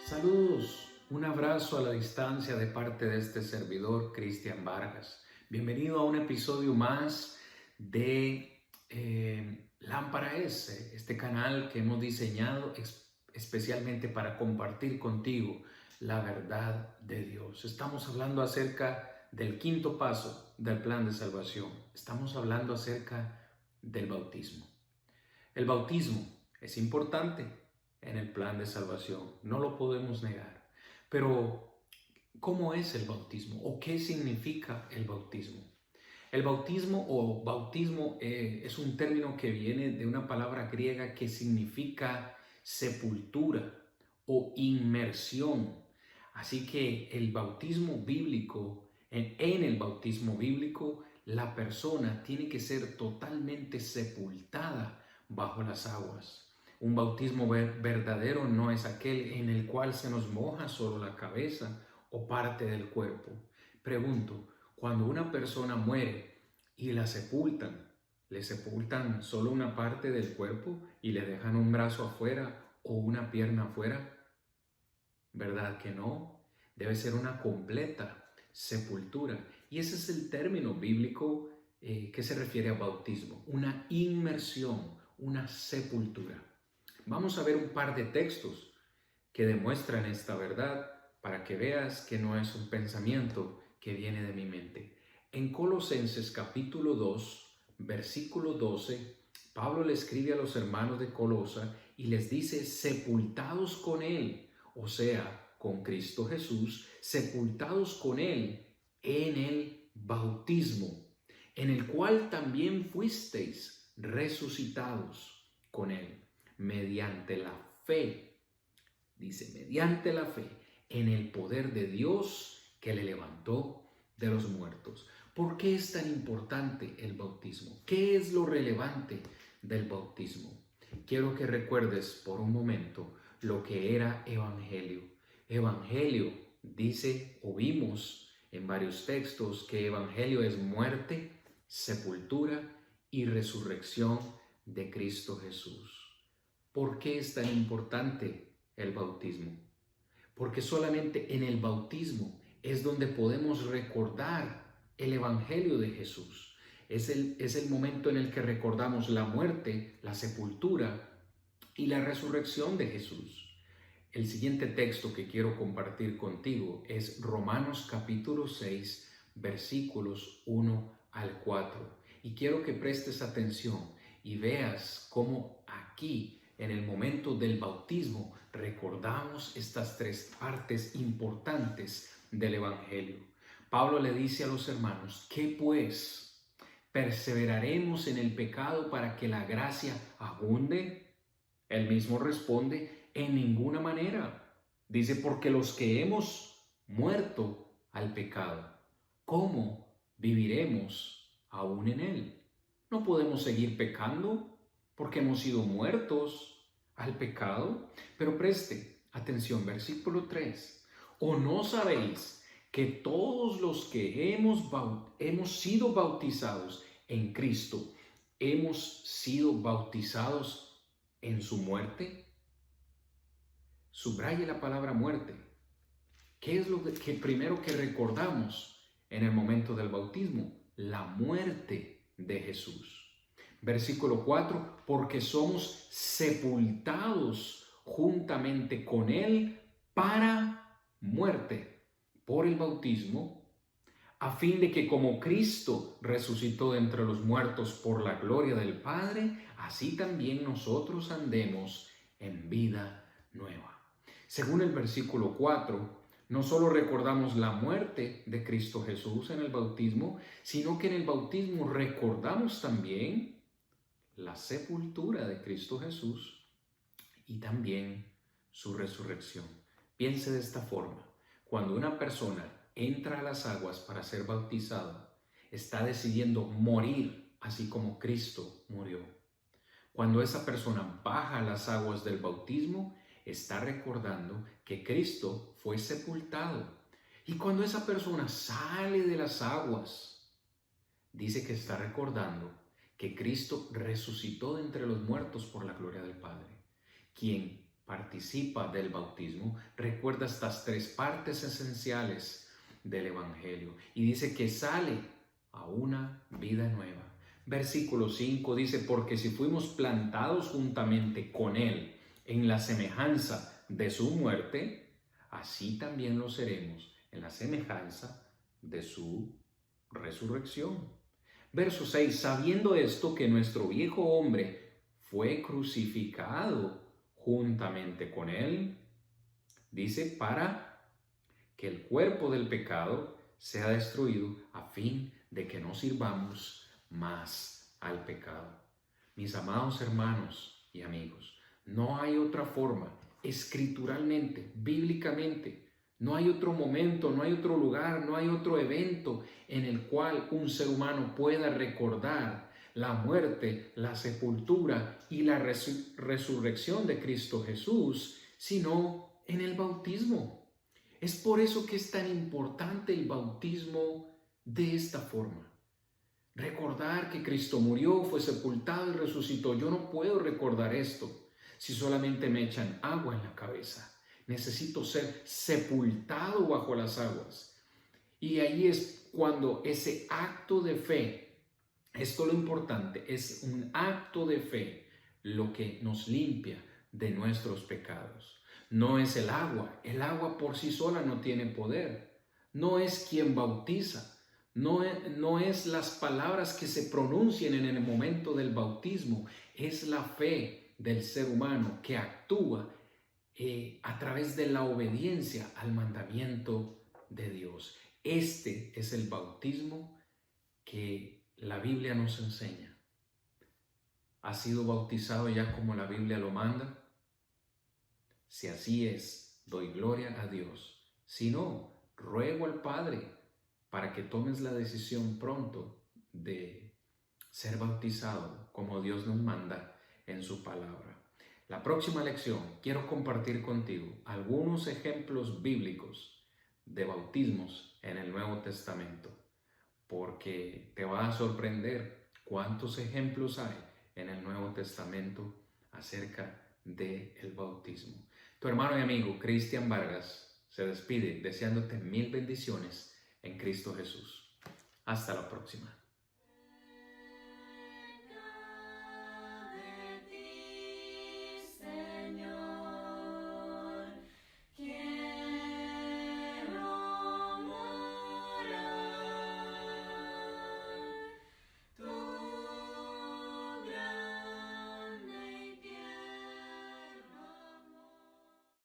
Saludos, un abrazo a la distancia de parte de este servidor, Cristian Vargas. Bienvenido a un episodio más de Lámpara S, este canal que hemos diseñado especialmente para compartir contigo la verdad de Dios. Estamos hablando acerca del quinto paso del plan de salvación. Estamos hablando acerca del bautismo. El bautismo es importante en el plan de salvación, no lo podemos negar. Pero, ¿cómo es el bautismo o qué significa el bautismo? El bautismo es un término que viene de una palabra griega que significa sepultura o inmersión. Así que el bautismo bíblico, en el bautismo bíblico, la persona tiene que ser totalmente sepultada bajo las aguas. Un bautismo verdadero no es aquel en el cual se nos moja solo la cabeza o parte del cuerpo. Pregunto, cuando una persona muere y la sepultan, ¿le sepultan solo una parte del cuerpo y le dejan un brazo afuera o una pierna afuera? ¿Verdad que no? Debe ser una completa sepultura. Y ese es el término bíblico que se refiere a bautismo, una inmersión, una sepultura. Vamos a ver un par de textos que demuestran esta verdad para que veas que no es un pensamiento que viene de mi mente. En Colosenses capítulo 2, versículo 12, Pablo le escribe a los hermanos de Colosa y les dice: sepultados con él, o sea, con Cristo Jesús, sepultados con él en el bautismo, en el cual también fuisteis resucitados con él, mediante la fe, dice, mediante la fe, en el poder de Dios que le levantó de los muertos. ¿Por qué es tan importante el bautismo? ¿Qué es lo relevante del bautismo? Quiero que recuerdes por un momento lo que era evangelio. Evangelio dice o vimos en varios textos que evangelio es muerte, sepultura y resurrección de Cristo Jesús. ¿Por qué es tan importante el bautismo? Porque solamente en el bautismo es donde podemos recordar el evangelio de Jesús. Es el momento en el que recordamos la muerte, la sepultura y la resurrección de Jesús. El siguiente texto que quiero compartir contigo es Romanos capítulo 6, versículos 1 al 4. Y quiero que prestes atención y veas cómo aquí, en el momento del bautismo, recordamos estas tres partes importantes del Evangelio. Pablo le dice a los hermanos: ¿qué pues? ¿Perseveraremos en el pecado para que la gracia abunde? Él mismo responde: en ninguna manera. Dice: porque los que hemos muerto al pecado, ¿cómo viviremos aún en él? No podemos seguir pecando porque hemos sido muertos al pecado. Pero preste atención, versículo 3. ¿O no sabéis que todos los que hemos sido bautizados en Cristo, hemos sido bautizados en su muerte? Subraye la palabra muerte. ¿Qué es lo que primero que recordamos en el momento del bautismo? La muerte de Jesús. Versículo 4, porque somos sepultados juntamente con Él para muerte por el bautismo, a fin de que como Cristo resucitó de entre los muertos por la gloria del Padre, así también nosotros andemos en vida nueva. Según el versículo 4, no solo recordamos la muerte de Cristo Jesús en el bautismo, sino que en el bautismo recordamos también la sepultura de Cristo Jesús y también su resurrección. Piense de esta forma: cuando una persona entra a las aguas para ser bautizado, está decidiendo morir así como Cristo murió. Cuando esa persona baja a las aguas del bautismo, está recordando que Cristo fue sepultado. Y cuando esa persona sale de las aguas, dice que está recordando que Cristo resucitó de entre los muertos por la gloria del Padre, quien participa del bautismo, recuerda estas tres partes esenciales del Evangelio y dice que sale a una vida nueva. Versículo 5 dice, porque si fuimos plantados juntamente con Él en la semejanza de su muerte, así también lo seremos en la semejanza de su resurrección. Verso 6, sabiendo esto que nuestro viejo hombre fue crucificado juntamente con Él, dice, para que el cuerpo del pecado sea destruido a fin de que no sirvamos más al pecado. Mis amados hermanos y amigos, no hay otra forma, escrituralmente, bíblicamente, no hay otro momento, no hay otro lugar, no hay otro evento en el cual un ser humano pueda recordar la muerte, la sepultura y la resurrección de Cristo Jesús, sino en el bautismo. Es por eso que es tan importante el bautismo de esta forma. Recordar que Cristo murió, fue sepultado y resucitó. Yo no puedo recordar esto si solamente me echan agua en la cabeza. Necesito ser sepultado bajo las aguas. Y ahí es cuando ese acto de fe, esto es lo importante, es un acto de fe lo que nos limpia de nuestros pecados. No es el agua por sí sola no tiene poder. No es quien bautiza. No es las palabras que se pronuncien en el momento del bautismo, es la fe del ser humano que actúa a través de la obediencia al mandamiento de Dios. Este es el bautismo que la Biblia nos enseña. ¿Has sido bautizado ya como la Biblia lo manda? Si así es, doy gloria a Dios. Si no, ruego al Padre para que tomes la decisión pronto de ser bautizado como Dios nos manda en su palabra. La próxima lección quiero compartir contigo algunos ejemplos bíblicos de bautismos en el Nuevo Testamento, porque te va a sorprender cuántos ejemplos hay en el Nuevo Testamento acerca del bautismo. Tu hermano y amigo Cristian Vargas se despide deseándote 1000 bendiciones en Cristo Jesús. Hasta la próxima.